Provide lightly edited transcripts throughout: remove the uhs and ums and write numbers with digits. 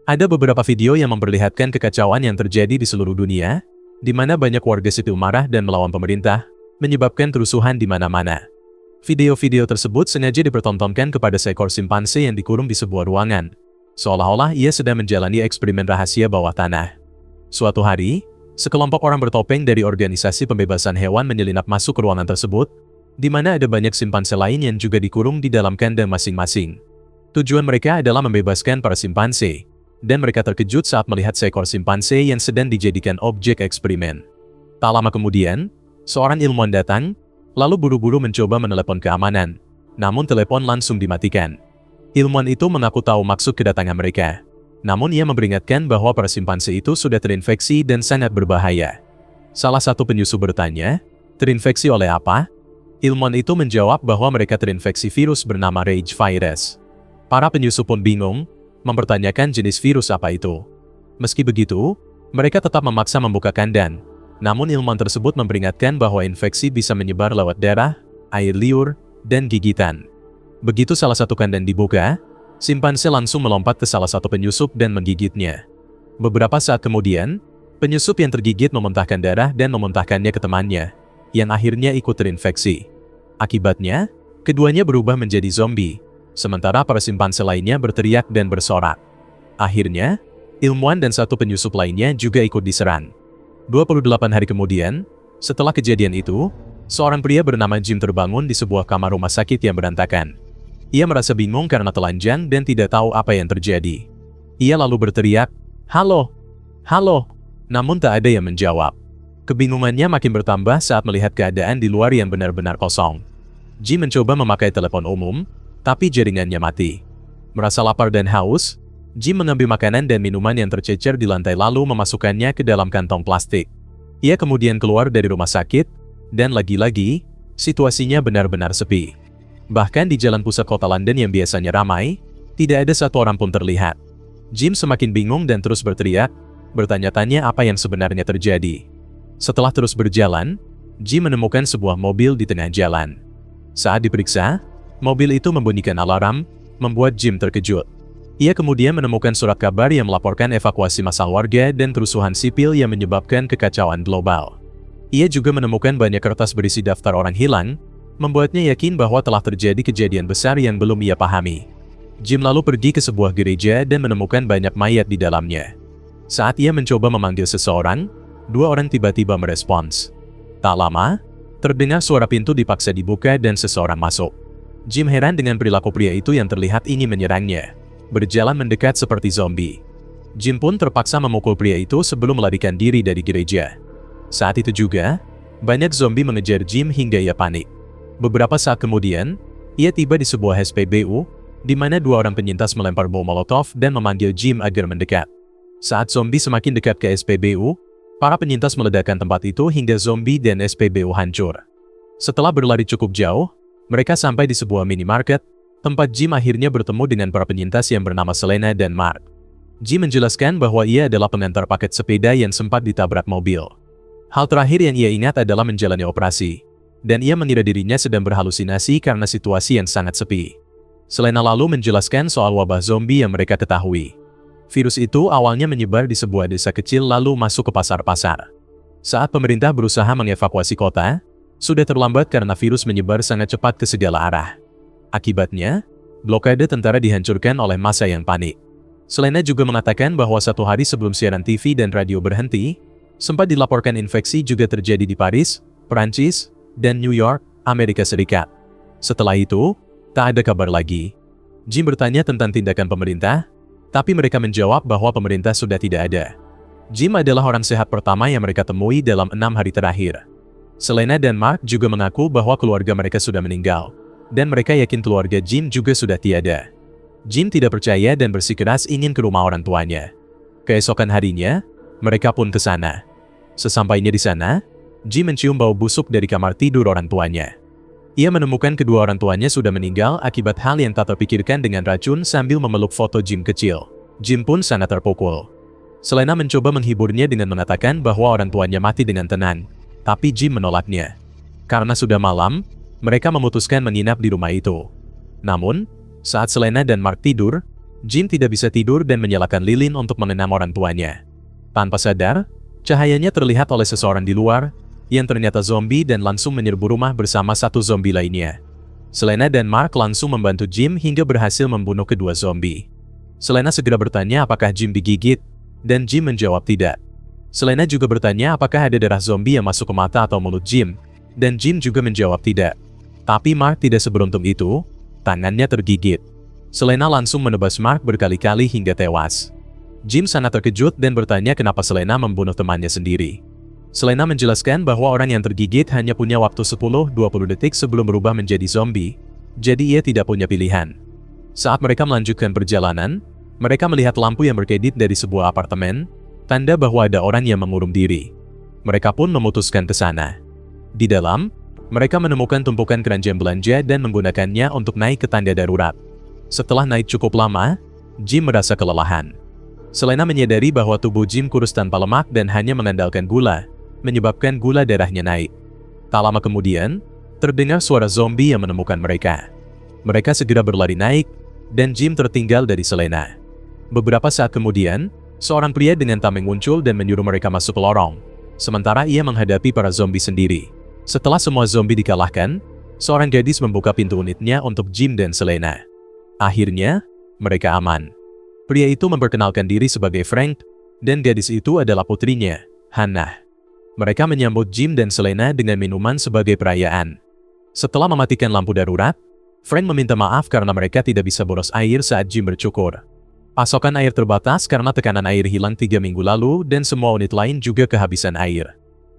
Ada beberapa video yang memperlihatkan kekacauan yang terjadi di seluruh dunia, di mana banyak warga sipil marah dan melawan pemerintah, menyebabkan kerusuhan di mana-mana. Video-video tersebut sengaja dipertontonkan kepada seekor simpanse yang dikurung di sebuah ruangan, seolah-olah ia sedang menjalani eksperimen rahasia bawah tanah. Suatu hari, sekelompok orang bertopeng dari organisasi pembebasan hewan menyelinap masuk ke ruangan tersebut, di mana ada banyak simpanse lain yang juga dikurung di dalam kandang masing-masing. Tujuan mereka adalah membebaskan para simpanse, dan mereka terkejut saat melihat seekor simpanse yang sedang dijadikan objek eksperimen. Tak lama kemudian, seorang ilmuwan datang, lalu buru-buru mencoba menelepon keamanan, namun telepon langsung dimatikan. Ilmuwan itu mengaku tahu maksud kedatangan mereka, namun ia memperingatkan bahwa para simpanse itu sudah terinfeksi dan sangat berbahaya. Salah satu penyusup bertanya, terinfeksi oleh apa? Ilmuwan itu menjawab bahwa mereka terinfeksi virus bernama Rage Virus. Para penyusup pun bingung, mempertanyakan jenis virus apa itu. Meski begitu, mereka tetap memaksa membuka kandang. Namun ilmuwan tersebut memperingatkan bahwa infeksi bisa menyebar lewat darah, air liur, dan gigitan. Begitu salah satu kandang dibuka, simpanse langsung melompat ke salah satu penyusup dan menggigitnya. Beberapa saat kemudian, penyusup yang tergigit memuntahkan darah dan memuntahkannya ke temannya, yang akhirnya ikut terinfeksi. Akibatnya, keduanya berubah menjadi zombie, sementara para simpanse lainnya berteriak dan bersorak. Akhirnya, ilmuwan dan satu penyusup lainnya juga ikut diserang. 28 hari kemudian, setelah kejadian itu, seorang pria bernama Jim terbangun di sebuah kamar rumah sakit yang berantakan. Ia merasa bingung karena telanjang dan tidak tahu apa yang terjadi. Ia lalu berteriak, "Halo! Halo!" Namun tak ada yang menjawab. Kebingungannya makin bertambah saat melihat keadaan di luar yang benar-benar kosong. Jim mencoba memakai telepon umum, tapi jaringannya mati. Merasa lapar dan haus, Jim mengambil makanan dan minuman yang tercecer di lantai lalu memasukkannya ke dalam kantong plastik. Ia kemudian keluar dari rumah sakit, dan lagi-lagi, situasinya benar-benar sepi. Bahkan di jalan pusat kota London yang biasanya ramai, tidak ada satu orang pun terlihat. Jim semakin bingung dan terus berteriak, bertanya-tanya apa yang sebenarnya terjadi. Setelah terus berjalan, Jim menemukan sebuah mobil di tengah jalan. Saat diperiksa, mobil itu membunyikan alarm, membuat Jim terkejut. Ia kemudian menemukan surat kabar yang melaporkan evakuasi massal warga dan kerusuhan sipil yang menyebabkan kekacauan global. Ia juga menemukan banyak kertas berisi daftar orang hilang, membuatnya yakin bahwa telah terjadi kejadian besar yang belum ia pahami. Jim lalu pergi ke sebuah gereja dan menemukan banyak mayat di dalamnya. Saat ia mencoba memanggil seseorang, dua orang tiba-tiba merespons. Tak lama, terdengar suara pintu dipaksa dibuka dan seseorang masuk. Jim heran dengan perilaku pria itu yang terlihat ingin menyerangnya, berjalan mendekat seperti zombie. Jim pun terpaksa memukul pria itu sebelum melarikan diri dari gereja. Saat itu juga, banyak zombie mengejar Jim hingga ia panik. Beberapa saat kemudian, ia tiba di sebuah SPBU, di mana dua orang penyintas melempar bom Molotov dan memanggil Jim agar mendekat. Saat zombie semakin dekat ke SPBU, para penyintas meledakkan tempat itu hingga zombie dan SPBU hancur. Setelah berlari cukup jauh, mereka sampai di sebuah minimarket, tempat Jim akhirnya bertemu dengan para penyintas yang bernama Selena dan Mark. Jim menjelaskan bahwa ia adalah pengantar paket sepeda yang sempat ditabrak mobil. Hal terakhir yang ia ingat adalah menjalani operasi, dan ia mengira dirinya sedang berhalusinasi karena situasi yang sangat sepi. Selena lalu menjelaskan soal wabah zombie yang mereka ketahui. Virus itu awalnya menyebar di sebuah desa kecil lalu masuk ke pasar-pasar. Saat pemerintah berusaha mengevakuasi kota, sudah terlambat karena virus menyebar sangat cepat ke segala arah. Akibatnya, blokade tentara dihancurkan oleh massa yang panik. Selena juga mengatakan bahwa satu hari sebelum siaran TV dan radio berhenti, sempat dilaporkan infeksi juga terjadi di Paris, Perancis, dan New York, Amerika Serikat. Setelah itu, tak ada kabar lagi. Jim bertanya tentang tindakan pemerintah, tapi mereka menjawab bahwa pemerintah sudah tidak ada. Jim adalah orang sehat pertama yang mereka temui dalam 6 hari terakhir. Selena dan Mark juga mengaku bahwa keluarga mereka sudah meninggal, dan mereka yakin keluarga Jim juga sudah tiada. Jim tidak percaya dan bersikeras ingin ke rumah orang tuanya. Keesokan harinya, mereka pun ke sana. Sesampainya di sana, Jim mencium bau busuk dari kamar tidur orang tuanya. Ia menemukan kedua orang tuanya sudah meninggal akibat hal yang tak terpikirkan dengan racun sambil memeluk foto Jim kecil. Jim pun sangat terpukul. Selena mencoba menghiburnya dengan mengatakan bahwa orang tuanya mati dengan tenang, tapi Jim menolaknya. Karena sudah malam, mereka memutuskan menginap di rumah itu. Namun, saat Selena dan Mark tidur, Jim tidak bisa tidur dan menyalakan lilin untuk menenang orang tuanya. Tanpa sadar, cahayanya terlihat oleh seseorang di luar, yang ternyata zombie dan langsung menyerbu rumah bersama satu zombie lainnya. Selena dan Mark langsung membantu Jim hingga berhasil membunuh kedua zombie. Selena segera bertanya apakah Jim digigit, dan Jim menjawab tidak. Selena juga bertanya apakah ada darah zombie yang masuk ke mata atau mulut Jim, dan Jim juga menjawab tidak. Tapi Mark tidak seberuntung itu, tangannya tergigit. Selena langsung menebas Mark berkali-kali hingga tewas. Jim sangat terkejut dan bertanya kenapa Selena membunuh temannya sendiri. Selena menjelaskan bahwa orang yang tergigit hanya punya waktu 10-20 detik sebelum berubah menjadi zombie, jadi ia tidak punya pilihan. Saat mereka melanjutkan perjalanan, mereka melihat lampu yang berkedip dari sebuah apartemen, tanda bahwa ada orang yang mengurung diri. Mereka pun memutuskan ke sana. Di dalam, mereka menemukan tumpukan keranjang belanja dan menggunakannya untuk naik ke tanda darurat. Setelah naik cukup lama, Jim merasa kelelahan. Selena menyadari bahwa tubuh Jim kurus tanpa lemak dan hanya mengandalkan gula, menyebabkan gula darahnya naik. Tak lama kemudian, terdengar suara zombie yang menemukan mereka. Mereka segera berlari naik, dan Jim tertinggal dari Selena. Beberapa saat kemudian, seorang pria dengan tameng muncul dan menyuruh mereka masuk ke lorong, sementara ia menghadapi para zombie sendiri. Setelah semua zombie dikalahkan, seorang gadis membuka pintu unitnya untuk Jim dan Selena. Akhirnya, mereka aman. Pria itu memperkenalkan diri sebagai Frank, dan gadis itu adalah putrinya, Hannah. Mereka menyambut Jim dan Selena dengan minuman sebagai perayaan. Setelah mematikan lampu darurat, Frank meminta maaf karena mereka tidak bisa boros air saat Jim bercukur. Pasokan air terbatas karena tekanan air hilang 3 minggu lalu dan semua unit lain juga kehabisan air.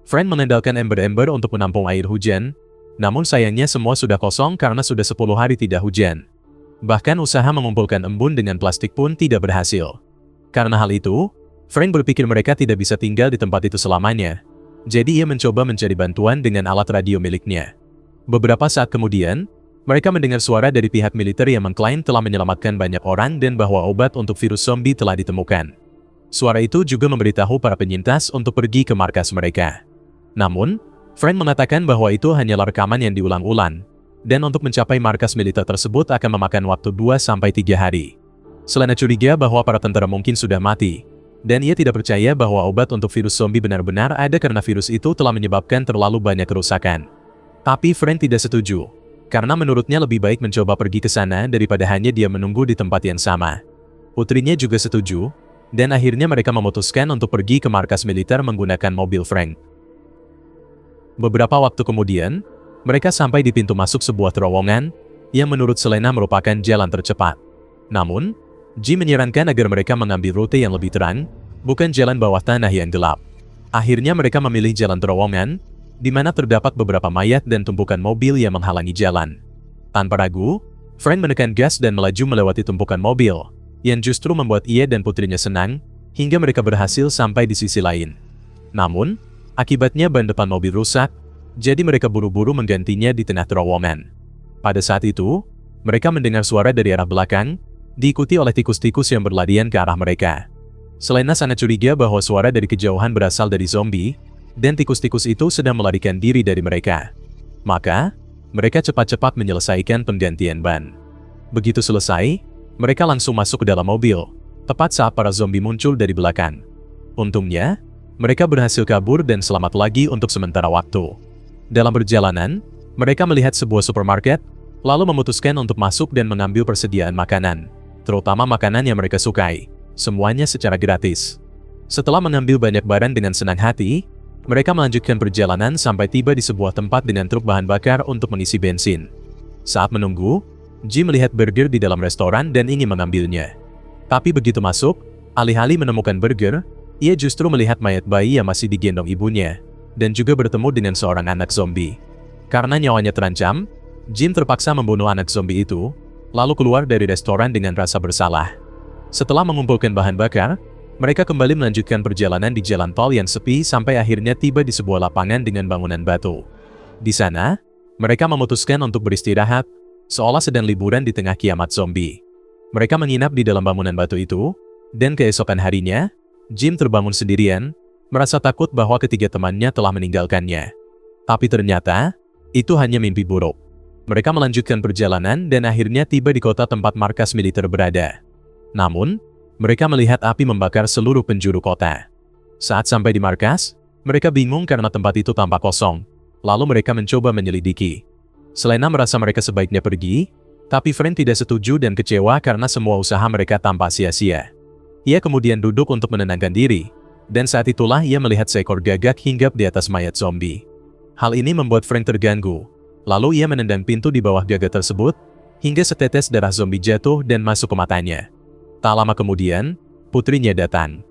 Frank mengandalkan ember-ember untuk menampung air hujan, namun sayangnya semua sudah kosong karena sudah 10 hari tidak hujan. Bahkan usaha mengumpulkan embun dengan plastik pun tidak berhasil. Karena hal itu, Frank berpikir mereka tidak bisa tinggal di tempat itu selamanya. Jadi ia mencoba mencari bantuan dengan alat radio miliknya. Beberapa saat kemudian, mereka mendengar suara dari pihak militer yang mengklaim telah menyelamatkan banyak orang dan bahwa obat untuk virus zombie telah ditemukan. Suara itu juga memberitahu para penyintas untuk pergi ke markas mereka. Namun, Frank mengatakan bahwa itu hanyalah rekaman yang diulang-ulang, dan untuk mencapai markas militer tersebut akan memakan waktu 2-3 hari. Selena curiga bahwa para tentara mungkin sudah mati, dan ia tidak percaya bahwa obat untuk virus zombie benar-benar ada karena virus itu telah menyebabkan terlalu banyak kerusakan. Tapi Frank tidak setuju, karena menurutnya lebih baik mencoba pergi ke sana daripada hanya dia menunggu di tempat yang sama. Putrinya juga setuju, dan akhirnya mereka memutuskan untuk pergi ke markas militer menggunakan mobil Frank. Beberapa waktu kemudian, mereka sampai di pintu masuk sebuah terowongan, yang menurut Selena merupakan jalan tercepat. Namun, Jim menyarankan agar mereka mengambil rute yang lebih terang, bukan jalan bawah tanah yang gelap. Akhirnya mereka memilih jalan terowongan, di mana terdapat beberapa mayat dan tumpukan mobil yang menghalangi jalan. Tanpa ragu, Frank menekan gas dan melaju melewati tumpukan mobil, yang justru membuat ia dan putrinya senang, hingga mereka berhasil sampai di sisi lain. Namun, akibatnya ban depan mobil rusak, jadi mereka buru-buru menggantinya di tengah terowongan. Pada saat itu, mereka mendengar suara dari arah belakang, diikuti oleh tikus-tikus yang berlarian ke arah mereka. Selena sangat curiga bahwa suara dari kejauhan berasal dari zombie, dan tikus-tikus itu sedang melarikan diri dari mereka. Maka, mereka cepat-cepat menyelesaikan penggantian ban. Begitu selesai, mereka langsung masuk ke dalam mobil, tepat saat para zombie muncul dari belakang. Untungnya, mereka berhasil kabur dan selamat lagi untuk sementara waktu. Dalam perjalanan, mereka melihat sebuah supermarket, lalu memutuskan untuk masuk dan mengambil persediaan makanan, terutama makanan yang mereka sukai, semuanya secara gratis. Setelah mengambil banyak barang dengan senang hati, mereka melanjutkan perjalanan sampai tiba di sebuah tempat dengan truk bahan bakar untuk mengisi bensin. Saat menunggu, Jim melihat burger di dalam restoran dan ingin mengambilnya. Tapi begitu masuk, alih-alih menemukan burger, ia justru melihat mayat bayi yang masih digendong ibunya, dan juga bertemu dengan seorang anak zombie. Karena nyawanya terancam, Jim terpaksa membunuh anak zombie itu, lalu keluar dari restoran dengan rasa bersalah. Setelah mengumpulkan bahan bakar, mereka kembali melanjutkan perjalanan di jalan tol yang sepi sampai akhirnya tiba di sebuah lapangan dengan bangunan batu. Di sana, mereka memutuskan untuk beristirahat, seolah sedang liburan di tengah kiamat zombie. Mereka menginap di dalam bangunan batu itu, dan keesokan harinya, Jim terbangun sendirian, merasa takut bahwa ketiga temannya telah meninggalkannya. Tapi ternyata, itu hanya mimpi buruk. Mereka melanjutkan perjalanan dan akhirnya tiba di kota tempat markas militer berada. Namun, mereka melihat api membakar seluruh penjuru kota. Saat sampai di markas, mereka bingung karena tempat itu tampak kosong. Lalu mereka mencoba menyelidiki. Selena merasa mereka sebaiknya pergi, tapi Frank tidak setuju dan kecewa karena semua usaha mereka tampak sia-sia. Ia kemudian duduk untuk menenangkan diri, dan saat itulah ia melihat seekor gagak hinggap di atas mayat zombie. Hal ini membuat Frank terganggu. Lalu ia menendang pintu di bawah gagak tersebut, hingga setetes darah zombie jatuh dan masuk ke matanya. Tak lama kemudian, putrinya datang.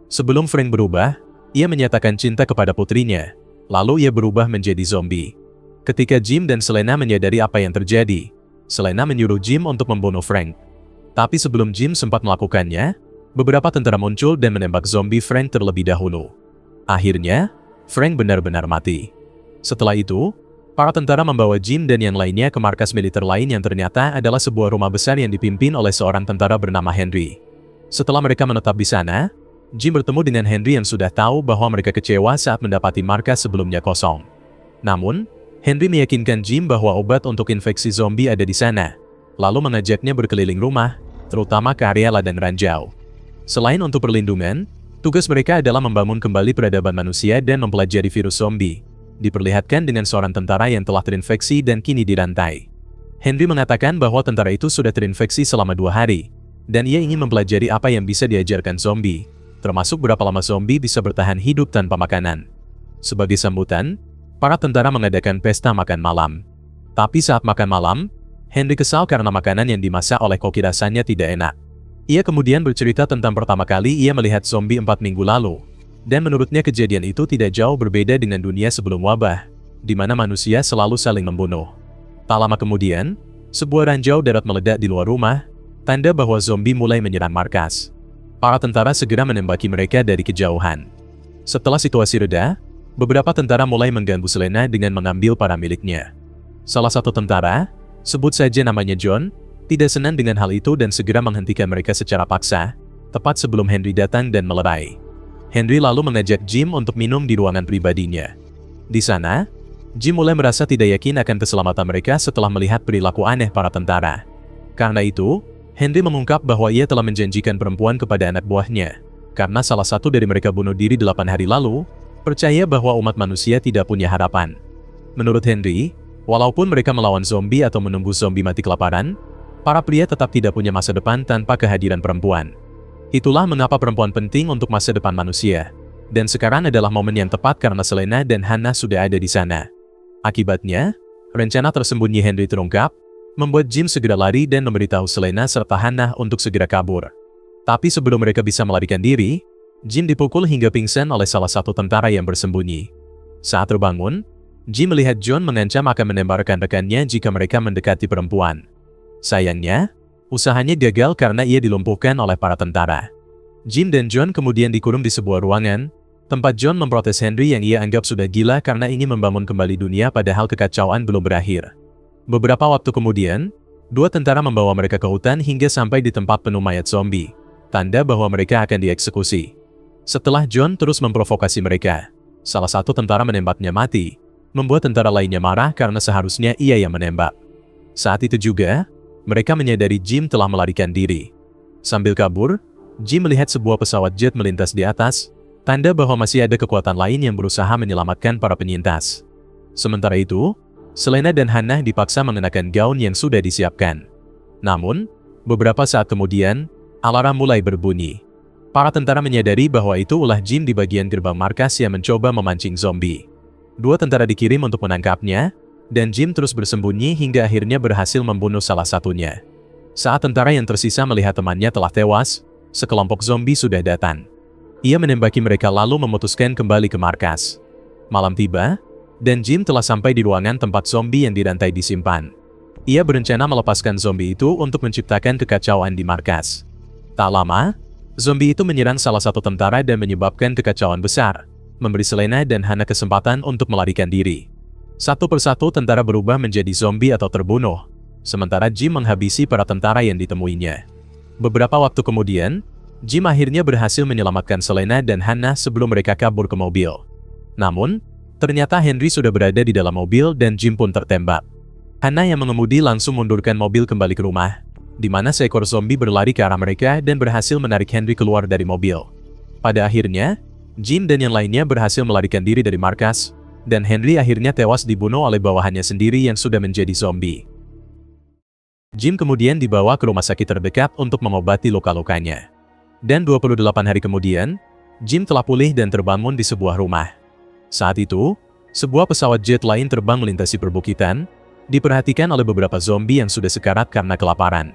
Sebelum Frank berubah, ia menyatakan cinta kepada putrinya. Lalu ia berubah menjadi zombie. Ketika Jim dan Selena menyadari apa yang terjadi, Selena menyuruh Jim untuk membunuh Frank. Tapi sebelum Jim sempat melakukannya, beberapa tentara muncul dan menembak zombie Frank terlebih dahulu. Akhirnya, Frank benar-benar mati. Setelah itu, para tentara membawa Jim dan yang lainnya ke markas militer lain yang ternyata adalah sebuah rumah besar yang dipimpin oleh seorang tentara bernama Henry. Setelah mereka menetap di sana, Jim bertemu dengan Henry yang sudah tahu bahwa mereka kecewa saat mendapati markas sebelumnya kosong. Namun, Henry meyakinkan Jim bahwa obat untuk infeksi zombie ada di sana, lalu mengajaknya berkeliling rumah, terutama ke area ladang ranjau. Selain untuk perlindungan, tugas mereka adalah membangun kembali peradaban manusia dan mempelajari virus zombie. Diperlihatkan dengan seorang tentara yang telah terinfeksi dan kini dirantai. Henry mengatakan bahwa tentara itu sudah terinfeksi selama 2 hari, dan ia ingin mempelajari apa yang bisa diajarkan zombie, termasuk berapa lama zombie bisa bertahan hidup tanpa makanan. Sebagai sambutan, para tentara mengadakan pesta makan malam. Tapi saat makan malam, Henry kesal karena makanan yang dimasak oleh koki rasanya tidak enak. Ia kemudian bercerita tentang pertama kali ia melihat zombie 4 minggu lalu. Dan menurutnya kejadian itu tidak jauh berbeda dengan dunia sebelum wabah, di mana manusia selalu saling membunuh. Tak lama kemudian, sebuah ranjau darat meledak di luar rumah, tanda bahwa zombie mulai menyerang markas. Para tentara segera menembaki mereka dari kejauhan. Setelah situasi reda, beberapa tentara mulai mengganggu Selena dengan mengambil para miliknya. Salah satu tentara, sebut saja namanya John, tidak senang dengan hal itu dan segera menghentikan mereka secara paksa, tepat sebelum Henry datang dan melerai. Henry lalu mengajak Jim untuk minum di ruangan pribadinya. Di sana, Jim mulai merasa tidak yakin akan keselamatan mereka setelah melihat perilaku aneh para tentara. Karena itu, Henry mengungkap bahwa ia telah menjanjikan perempuan kepada anak buahnya, karena salah satu dari mereka bunuh diri 8 hari lalu, percaya bahwa umat manusia tidak punya harapan. Menurut Henry, walaupun mereka melawan zombie atau menunggu zombie mati kelaparan, para pria tetap tidak punya masa depan tanpa kehadiran perempuan. Itulah mengapa perempuan penting untuk masa depan manusia. Dan sekarang adalah momen yang tepat karena Selena dan Hannah sudah ada di sana. Akibatnya, rencana tersembunyi Henry terungkap, membuat Jim segera lari dan memberitahu Selena serta Hannah untuk segera kabur. Tapi sebelum mereka bisa melarikan diri, Jim dipukul hingga pingsan oleh salah satu tentara yang bersembunyi. Saat terbangun, Jim melihat John mengancam akan menembak rekan-rekannya jika mereka mendekati perempuan. Sayangnya, usahanya gagal karena ia dilumpuhkan oleh para tentara. Jim dan John kemudian dikurung di sebuah ruangan, tempat John memprotes Henry yang ia anggap sudah gila karena ingin membangun kembali dunia padahal kekacauan belum berakhir. Beberapa waktu kemudian, 2 tentara membawa mereka ke hutan hingga sampai di tempat penuh mayat zombie, tanda bahwa mereka akan dieksekusi. Setelah John terus memprovokasi mereka, salah satu tentara menembaknya mati, membuat tentara lainnya marah karena seharusnya ia yang menembak. Saat itu juga, mereka menyadari Jim telah melarikan diri. Sambil kabur, Jim melihat sebuah pesawat jet melintas di atas, tanda bahwa masih ada kekuatan lain yang berusaha menyelamatkan para penyintas. Sementara itu, Selena dan Hannah dipaksa mengenakan gaun yang sudah disiapkan. Namun, beberapa saat kemudian, alarm mulai berbunyi. Para tentara menyadari bahwa itu ulah Jim di bagian gerbang markas yang mencoba memancing zombie. 2 tentara dikirim untuk menangkapnya, dan Jim terus bersembunyi hingga akhirnya berhasil membunuh salah satunya. Saat tentara yang tersisa melihat temannya telah tewas, sekelompok zombie sudah datang. Ia menembaki mereka lalu memutuskan kembali ke markas. Malam tiba, dan Jim telah sampai di ruangan tempat zombie yang dirantai disimpan. Ia berencana melepaskan zombie itu untuk menciptakan kekacauan di markas. Tak lama, zombie itu menyerang salah satu tentara dan menyebabkan kekacauan besar, memberi Selena dan Hannah kesempatan untuk melarikan diri. Satu persatu tentara berubah menjadi zombie atau terbunuh, sementara Jim menghabisi para tentara yang ditemuinya. Beberapa waktu kemudian, Jim akhirnya berhasil menyelamatkan Selena dan Hannah sebelum mereka kabur ke mobil. Namun, ternyata Henry sudah berada di dalam mobil dan Jim pun tertembak. Hannah yang mengemudi langsung mundurkan mobil kembali ke rumah, di mana seekor zombie berlari ke arah mereka dan berhasil menarik Henry keluar dari mobil. Pada akhirnya, Jim dan yang lainnya berhasil melarikan diri dari markas, dan Henry akhirnya tewas dibunuh oleh bawahannya sendiri yang sudah menjadi zombie. Jim kemudian dibawa ke rumah sakit terdekat untuk mengobati luka-lukanya. Dan 28 hari kemudian, Jim telah pulih dan terbangun di sebuah rumah. Saat itu, sebuah pesawat jet lain terbang melintasi perbukitan, diperhatikan oleh beberapa zombie yang sudah sekarat karena kelaparan.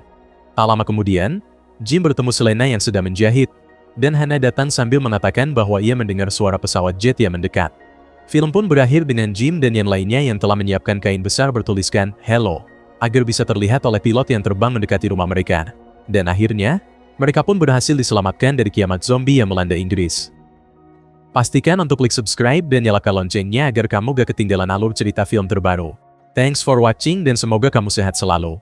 Tak lama kemudian, Jim bertemu Selena yang sedang menjahit, dan Hannah datang sambil mengatakan bahwa ia mendengar suara pesawat jet yang mendekat. Film pun berakhir dengan Jim dan yang lainnya yang telah menyiapkan kain besar bertuliskan "Hello", agar bisa terlihat oleh pilot yang terbang mendekati rumah mereka. Dan akhirnya, mereka pun berhasil diselamatkan dari kiamat zombie yang melanda Inggris. Pastikan untuk klik subscribe dan nyalakan loncengnya agar kamu gak ketinggalan alur cerita film terbaru. Thanks for watching dan semoga kamu sehat selalu.